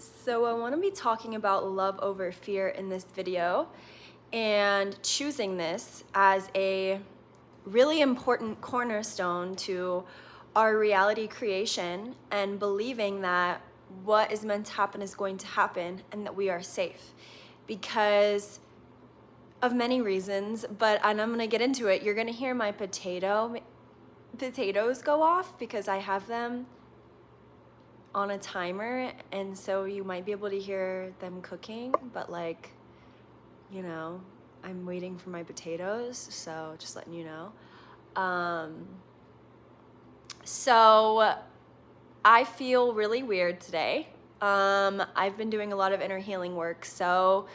So I want to be talking about love over fear in this video and choosing this as a really important cornerstone to our reality creation and believing that what is meant to happen is going to happen and that we are safe because of many reasons, and I'm going to get into it. You're going to hear my potatoes go off because I have them on a timer, and so you might be able to hear them cooking, but I'm waiting for my potatoes, so just letting you know. So I feel really weird today. I've been doing a lot of inner healing work, so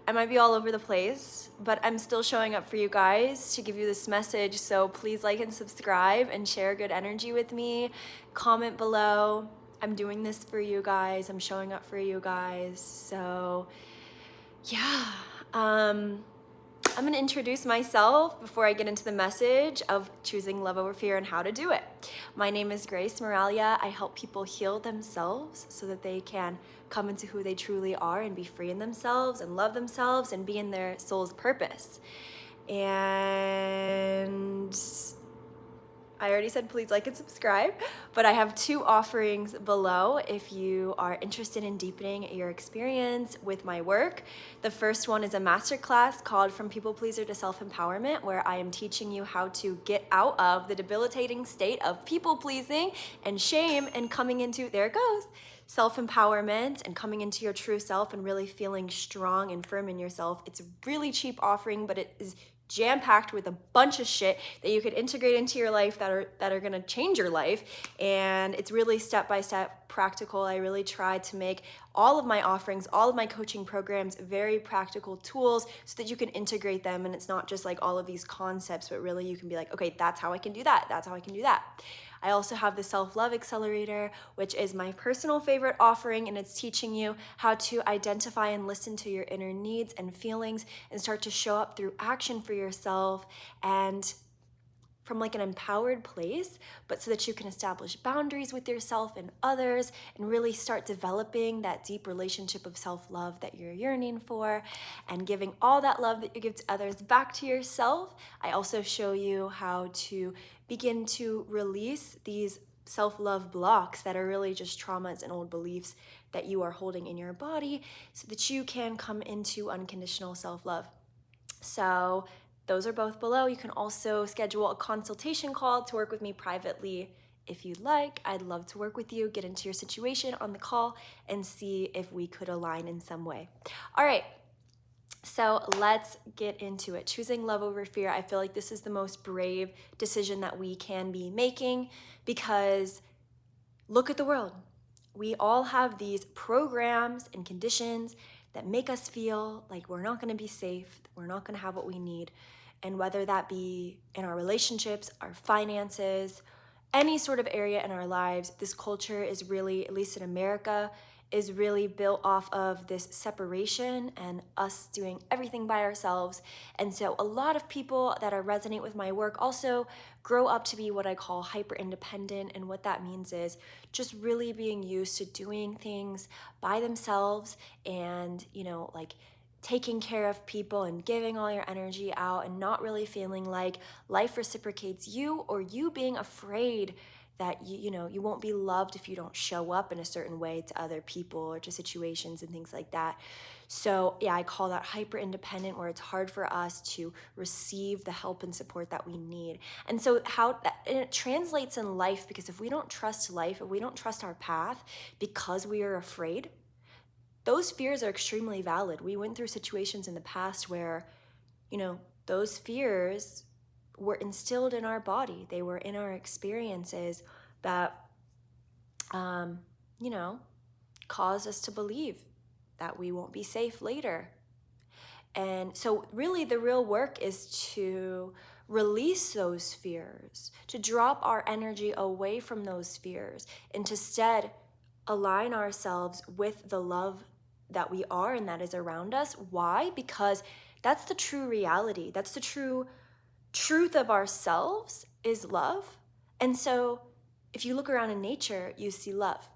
I might be all over the place, but I'm still showing up for you guys to give you this message. So please like and subscribe and share good energy with me. Comment below. I'm doing this for you guys. I'm showing up for you guys. So yeah, I'm going to introduce myself before I get into the message of choosing love over fear and how to do it. My name is Grace Moralia. I help people heal themselves so that they can come into who they truly are and be free in themselves and love themselves and be in their soul's purpose. And I already said please like and subscribe, but I have 2 offerings below if you are interested in deepening your experience with my work. The first one is a masterclass called From People Pleaser to Self-Empowerment, where I am teaching you how to get out of the debilitating state of people pleasing and shame and coming into, there it goes, self-empowerment and coming into your true self and really feeling strong and firm in yourself. It's a really cheap offering, but it is jam-packed with a bunch of shit that you could integrate into your life that are going to change your life, and it's really step-by-step practical. I really try to make all of my offerings, all of my coaching programs very practical tools so that you can integrate them, and it's not just like all of these concepts, but really you can be like, okay, that's how I can do that, that's how I can do that. I also have the Self Love Accelerator, which is my personal favorite offering, and it's teaching you how to identify and listen to your inner needs and feelings and start to show up through action for yourself and from like an empowered place, but so that you can establish boundaries with yourself and others and really start developing that deep relationship of self-love that you're yearning for and giving all that love that you give to others back to yourself. I also show you how to begin to release these self-love blocks that are really just traumas and old beliefs that you are holding in your body so that you can come into unconditional self-love. So those are both below. You can also schedule a consultation call to work with me privately if you'd like. I'd love to work with you, get into your situation on the call, and see if we could align in some way. All right, so let's get into it. Choosing love over fear. I feel like this is the most brave decision that we can be making because look at the world. We all have these programs and conditions that make us feel like we're not going to be safe, we're not going to have what we need. And whether that be in our relationships, our finances, any sort of area in our lives, this culture is really, at least in America, is really built off of this separation and us doing everything by ourselves. And so a lot of people that resonate with my work also grow up to be what I call hyper independent. And what that means is just really being used to doing things by themselves and, like taking care of people and giving all your energy out and not really feeling like life reciprocates you, or you being afraid that you won't be loved if you don't show up in a certain way to other people or to situations and things like that. So yeah, I call that hyper independent, where it's hard for us to receive the help and support that we need. And so and it translates in life, because if we don't trust life, if we don't trust our path because we are afraid, those fears are extremely valid. We went through situations in the past where, those fears were instilled in our body. They were in our experiences that, caused us to believe that we won't be safe later. And so really the real work is to release those fears, to drop our energy away from those fears, and to instead align ourselves with the love that we are and that is around us. Why? Because that's the true reality. That's the true truth of ourselves, is love. And so if you look around in nature, you see love.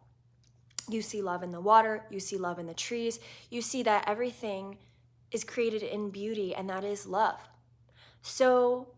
You see love in the water, you see love in the trees, you see that everything is created in beauty, and that is love. So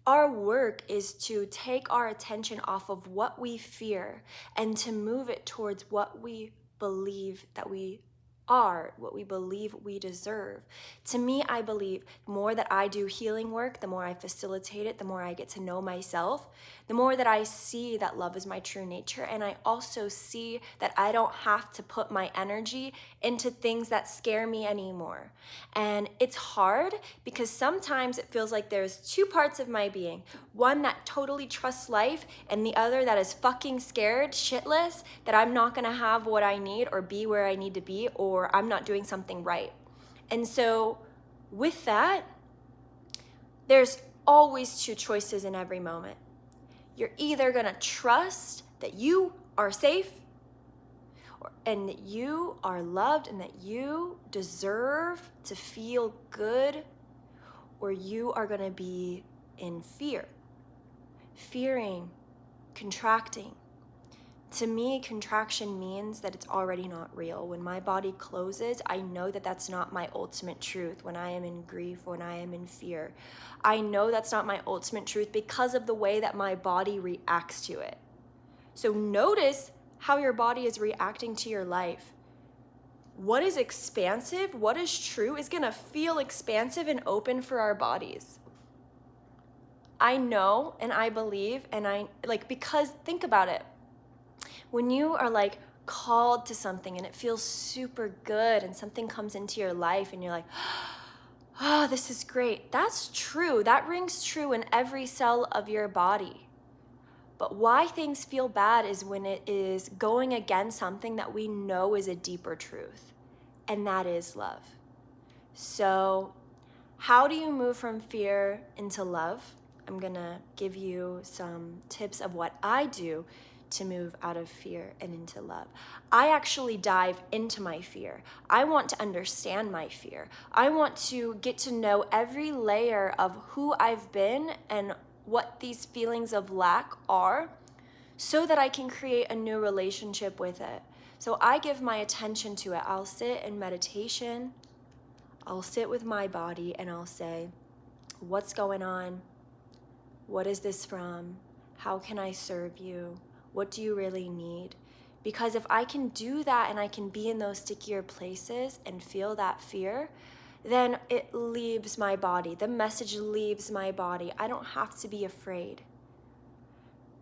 our work is to take our attention off of what we fear and to move it towards what we believe that we are, what we believe we deserve. To me, I believe the more that I do healing work, the more I facilitate it, the more I get to know myself, the more that I see that love is my true nature. And I also see that I don't have to put my energy into things that scare me anymore. And it's hard because sometimes it feels like there's two parts of my being. One that totally trusts life, and the other that is fucking scared shitless that I'm not gonna have what I need or be where I need to be, or I'm not doing something right. And so with that, there's always two choices in every moment. You're either gonna trust that you are safe and that you are loved and that you deserve to feel good, or you are gonna be in fear, fearing, contracting. To me, contraction means that it's already not real. When my body closes, I know that that's not my ultimate truth. When I am in grief, when I am in fear, I know that's not my ultimate truth because of the way that my body reacts to it. So notice how your body is reacting to your life. What is expansive, what is true, is gonna feel expansive and open for our bodies. I know and I believe, and because think about it. When you are called to something and it feels super good and something comes into your life and you're like, oh, this is great. That's true. That rings true in every cell of your body. But why things feel bad is when it is going against something that we know is a deeper truth, and that is love. So how do you move from fear into love? I'm gonna give you some tips of what I do to move out of fear and into love. I actually dive into my fear. I want to understand my fear. I want to get to know every layer of who I've been and what these feelings of lack are, so that I can create a new relationship with it. So I give my attention to it. I'll sit in meditation, I'll sit with my body, and I'll say, what's going on? What is this from? How can I serve you? What do you really need? Because if I can do that and I can be in those stickier places and feel that fear, then it leaves my body. The message leaves my body. I don't have to be afraid.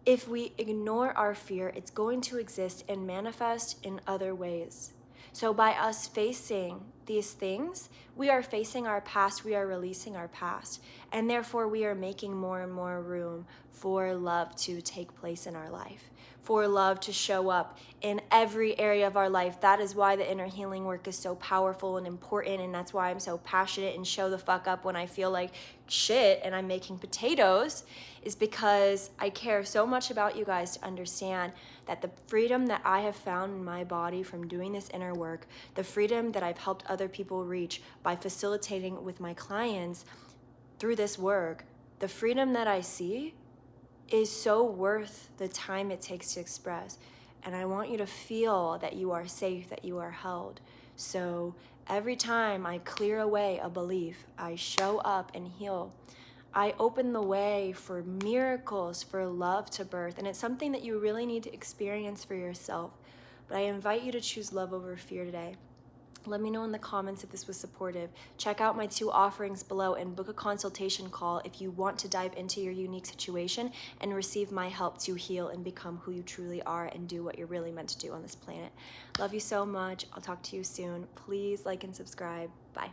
If we ignore our fear, it's going to exist and manifest in other ways. So by us facing these things, we are facing our past, we are releasing our past, and therefore we are making more and more room for love to take place in our life, for love to show up in every area of our life. That is why the inner healing work is so powerful and important, and that's why I'm so passionate and show the fuck up when I feel like shit and I'm making potatoes, is because I care so much about you guys to understand that the freedom that I have found in my body from doing this inner work, the freedom that I've helped other people reach by facilitating with my clients through this work, the freedom that I see is so worth the time it takes to express. And I want you to feel that you are safe, that you are held. So every time I clear away a belief, I show up and heal. I open the way for miracles, for love to birth. And it's something that you really need to experience for yourself. But I invite you to choose love over fear today. Let me know in the comments if this was supportive. Check out my 2 offerings below and book a consultation call if you want to dive into your unique situation and receive my help to heal and become who you truly are and do what you're really meant to do on this planet. Love you so much. I'll talk to you soon. Please like and subscribe. Bye.